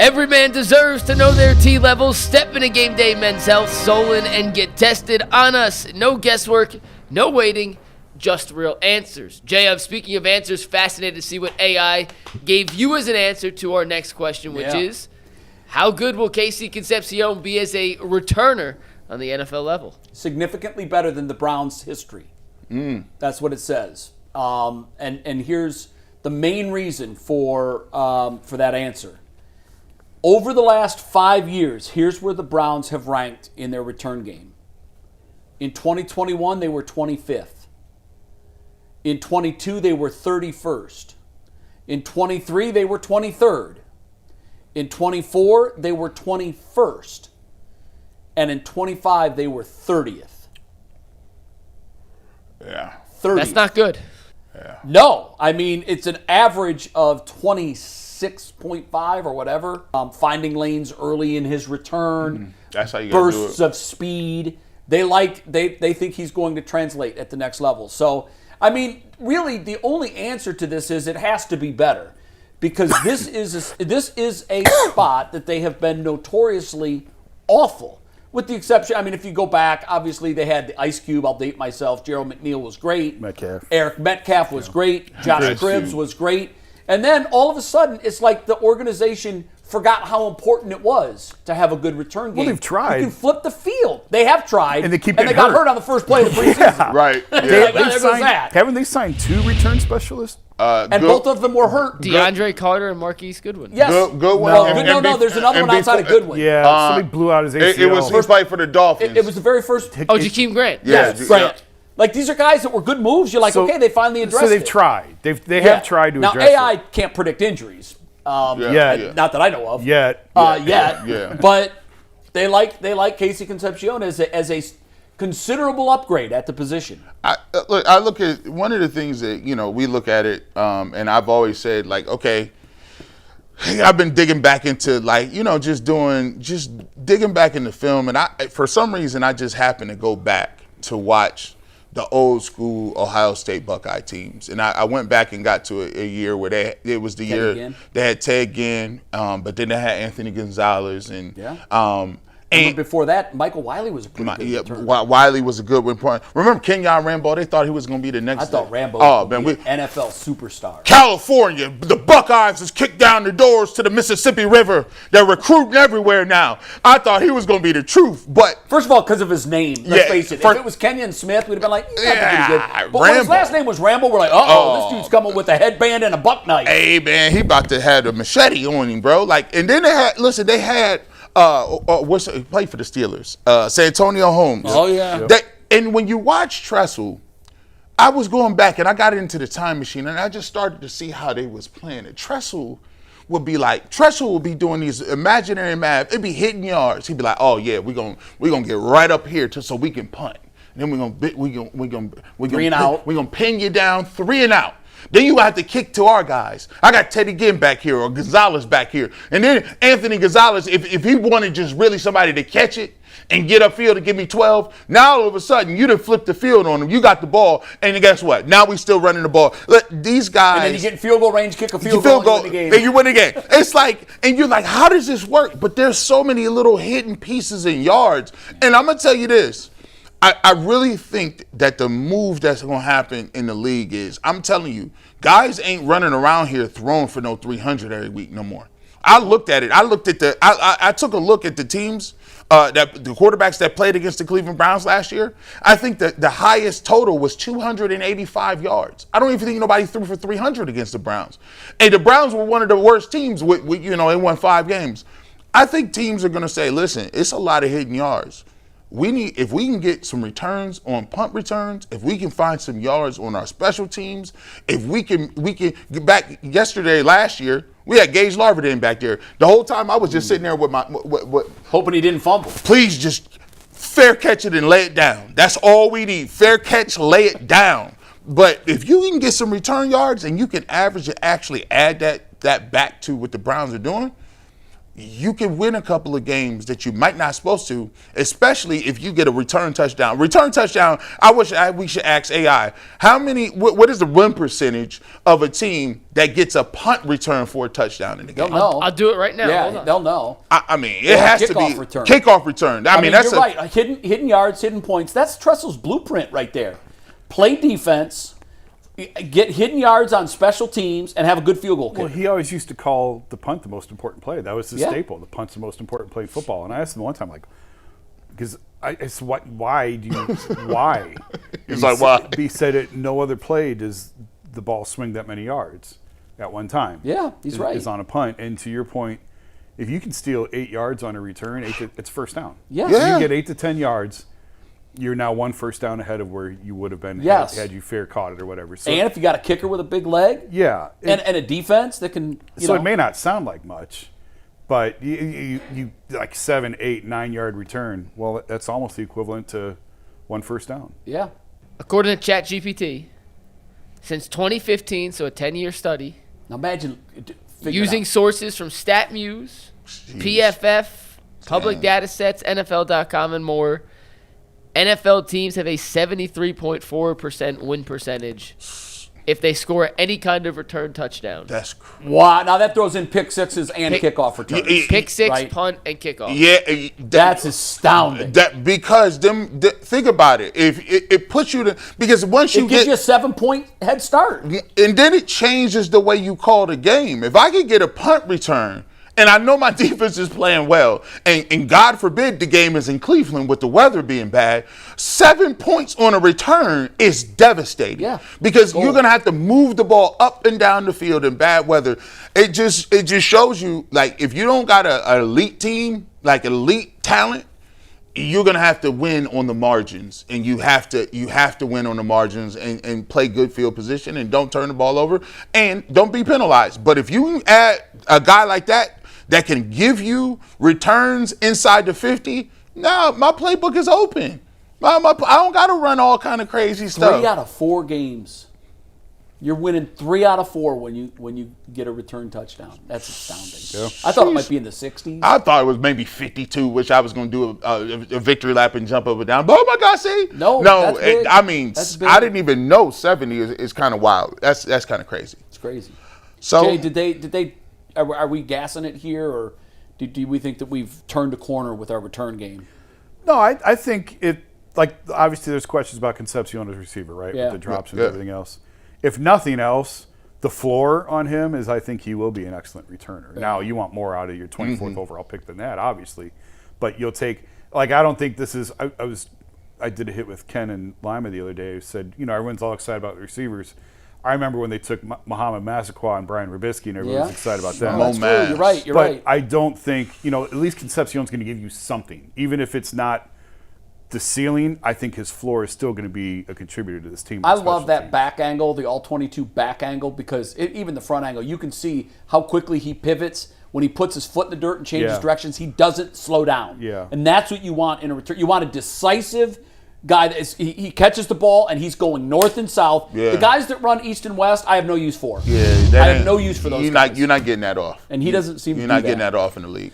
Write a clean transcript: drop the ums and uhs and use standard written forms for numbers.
Every man deserves to know their T levels. Step into Game Day Men's Health, Solon, and get tested on us. No guesswork, no waiting, just real answers. Jay, speaking of answers, fascinated to see what AI gave you as an answer to our next question, which is, how good will KC Concepcion be as a returner on the NFL level? Significantly better than the Browns' history. That's what it says. And here's the main reason for that answer. Over the last 5 years, here's where the Browns have ranked in their return game. In 2021, they were 25th. In 22, they were 31st. In 23, they were 23rd. In 24, they were 21st. And in 25, they were 30th. Yeah. 30th. That's not good. Yeah. No. I mean, it's an average of 26.5 or whatever. Finding lanes early in his return. That's how you gotta do bursts it. of speed. They think he's going to translate at the next level. So, I mean, really, the only answer to this is it has to be better, because this is a spot that they have been notoriously awful. With the exception, I mean, if you go back, obviously they had the Ice Cube. I'll date myself. Gerald McNeil was great. Metcalf. Eric Metcalf was great. Josh Ice Cribbs Cube. was great. And then all of a sudden, it's like the organization forgot how important it was to have a good return game. Well, they've tried. You can flip the field. They have tried. And they keep got getting hurt hurt on the first play of the preseason. Right. Yeah. There goes that. Haven't they signed 2 return specialists? And both of them were hurt. DeAndre Carter and Marquise Goodwin. Yes. Good one. No, there's another one outside of Goodwin. Yeah, somebody blew out his ACL. It was his fight for the Dolphins. It was the very first. Oh, Jakeem Grant. Yes, Grant. Like, these are guys that were good moves. You're like, okay, they finally addressed it. So they've tried. They have tried to now, address AI it. can't predict injuries. Yet. Not that I know of. Yet. Yeah. But they like KC Concepcion as a considerable upgrade at the position. I look at one of the things that, we look at it, and I've always said, like, okay, I've been digging back into, like, just digging back into film, and for some reason I just happened to go back to watch the old school Ohio State Buckeye teams, and I went back and got to a year where it was the year Ginn. they had Ted Ginn, but then they had Anthony Gonzalez, and And before that, Michael Wiley was a pretty good returner. Wiley was a good one. Remember Kenyon Rambo? They thought he was going to be the next. I thought Rambo was an NFL superstar. California, the Buckeyes has kicked down the doors to the Mississippi River. They're recruiting everywhere now. I thought he was going to be the truth, but first of all, because of his name, let's face it. If it was Kenyon Smith, we'd have been like, he's not going to be good. But when his last name was Rambo, we're like, this dude's coming with a headband and a buck knife. Hey man, he about to have a machete on him, bro. Like, and then they had. He played for the Steelers. Santonio Holmes. Oh, yeah. And when you watch Tressel, I was going back and I got into the time machine and I just started to see how they was playing it. Tressel would be doing these imaginary math. It'd be hitting yards. He'd be like, oh yeah, we're gonna get right up here so we can punt. And then we're gonna pin you down 3 and out. Then you have to kick to our guys. I got Teddy Ginn back here or Gonzalez back here. And then Anthony Gonzalez, if he wanted just really somebody to catch it and get upfield to give me 12, now all of a sudden you done flipped the field on them. You got the ball, and guess what? Now we still running the ball. These guys. And then you get in field goal range, kick a field goal, and you win the game. And you win the game. It's like, and you're like, how does this work? But there's so many little hidden pieces and yards. And I'm going to tell you this. I really think that the move that's going to happen in the league is, I'm telling you, guys ain't running around here throwing for no 300 every week no more. I looked at it. I took a look at the teams, the quarterbacks that played against the Cleveland Browns last year. I think that the highest total was 285 yards. I don't even think nobody threw for 300 against the Browns. And the Browns were one of the worst teams. They won 5 games. I think teams are going to say, listen, it's a lot of hidden yards. If we can get some returns on punt returns, if we can find some yards on our special teams, if we can get back last year, we had Gage Larvin back there. The whole time I was just sitting there with hoping he didn't fumble. Please just fair catch it and lay it down. That's all we need. Fair catch, lay it down. But if you can get some return yards and you can average and actually add that back to what the Browns are doing, you can win a couple of games that you might not supposed to, especially if you get a return touchdown. Return touchdown, we should ask AI, what is the win percentage of a team that gets a punt return for a touchdown in the game? They'll know. I'll do it right now. Hold Yeah, on. they'll know. I mean, it has to be kickoff return. I mean, that's you're right. Hidden yards, hidden points. That's Tressel's blueprint right there. Play defense, get hidden yards on special teams, and have a good field goal kicker. Well, he always used to call the punt the most important play. That was his staple. The punt's the most important play in football. And I asked him one time, like, because why do you, why? He's like, why? He said at no other play does the ball swing that many yards at one time. Yeah, he's right. Is on a punt. And to your point, if you can steal 8 yards on a return, it's first down. Yes. Yeah. You get 8 to 10 yards, you're now 1 first down ahead of where you would have been had you fair caught it or whatever. So, And if you got a kicker with a big leg, yeah, and a defense that can, it may not sound like much, but you like 7, 8, 9 yard return. Well, that's almost the equivalent to 1 first down. yeah. According to ChatGPT, since 2015, so a 10-year study, Now imagine using sources from StatMuse, PFF, public data sets, NFL.com, and more, NFL teams have a 73.4% win percentage if they score any kind of return touchdown. That's crazy. Wow. Now that throws in pick sixes and kickoff returns. Pick six, right? punt, and kickoff. Yeah, That's astounding. because think about it. If it puts you to, because once you It gives get you a 7-point head start. and then it changes the way you call the game. If I could get a punt return, and I know my defense is playing well, and God forbid the game is in Cleveland with the weather being bad, 7 points on a return is devastating. Yeah. Because you're going to have to move the ball up and down the field in bad weather. It just shows you, like, if you don't got an elite team, like elite talent, you're going to have to win on the margins, and you have to win on the margins and play good field position and don't turn the ball over and don't be penalized. But if you add a guy like that can give you returns inside the 50, now my playbook is open. I don't got to run all kind of crazy stuff. 3 out of 4 games. You're winning 3 out of 4 when you get a return touchdown. That's astounding. Yeah. I thought it might be in the 60s. I thought it was maybe 52, which I was going to do a victory lap and jump up and down. But oh my God, see? No, that's big. I mean, That's big. I didn't even know 70 is kind of wild. That's kind of crazy. It's crazy. So Jay, did they? Are we gassing it here, or do we think that we've turned a corner with our return game? No, I think it, like, obviously there's questions about Concepcion as receiver, right? Yeah. With the drops and Yeah. everything else. If nothing else, the floor on him is I think he will be an excellent returner. Now, you want more out of your 24th overall pick than that, obviously. But you'll take, like, I don't think this is, I did a hit with Ken and Lima the other day who said, everyone's all excited about the receivers. I remember when they took Muhammad Massaquoi and Brian Rubisky, and everyone was excited about them. That's true. You're right. You're but right. I don't think, at least Concepcion's going to give you something. Even if it's not the ceiling, I think his floor is still going to be a contributor to this team. I love that back angle, the all-22 back angle, because even the front angle, you can see how quickly he pivots. When he puts his foot in the dirt and changes directions, he doesn't slow down. Yeah. And that's what you want in a return. You want a decisive guy that he catches the ball and he's going north and south. Yeah. The guys that run east and west, I have no use for. yeah, I have no use for those guys. You're not getting that off. And he doesn't seem to You're do not getting that. that off in the league.